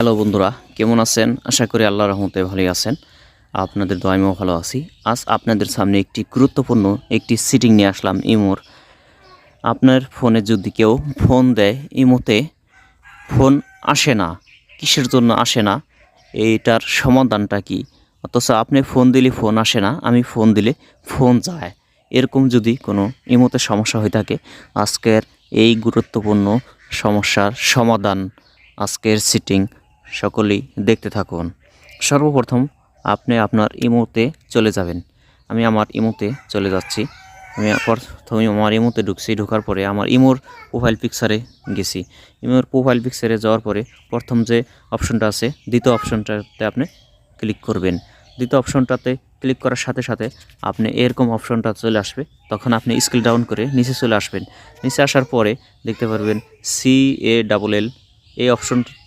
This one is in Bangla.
হ্যালো বন্ধুরা, কেমন আছেন? আশা করি আল্লাহর রহমতে ভালোই আছেন। আপনাদের দোয়ায় আমিও ভালো আছি। আজ আপনাদের সামনে একটি গুরুত্বপূর্ণ সেটিং নিয়ে আসলাম ইমোর। আপনার ফোনে যদি কেউ ফোন দেয়, ইমোতে ফোন আসে না, কিসের জন্য আসে না, এইটার সমাধানটা কি? অথচ আপনি ফোন দিলে ফোন আসে না, আমি ফোন দিলে ফোন যায়। এরকম যদি কোনো ইমোতে সমস্যা হয়ে থাকে, আজকের এই গুরুত্বপূর্ণ সমস্যার সমাধান, আজকের সেটিং সকলেই দেখতে থাকুন। সর্বপ্রথম আপনি আপনার ইমোতে চলে যাবেন। আমি আমার ইমোতে চলে যাচ্ছি। আমি প্রথমে আমার ইমোতে ঢুকছি। ঢোকার পরে আমার ইমোর প্রোফাইল পিকচারে গেছি। ইমোর প্রোফাইল পিকচারে যাওয়ার পরে প্রথম যে অপশনটা আছে, দ্বিতীয় অপশনটাতে আপনি ক্লিক করবেন। দ্বিতীয় অপশনটাতে ক্লিক করার সাথে সাথে আপনি এরকম অপশনটা চলে আসবে। তখন আপনি স্ক্রল ডাউন করে নিচে চলে আসবেন। নিচে আসার পরে দেখতে পারবেন CALL এই অপশনটা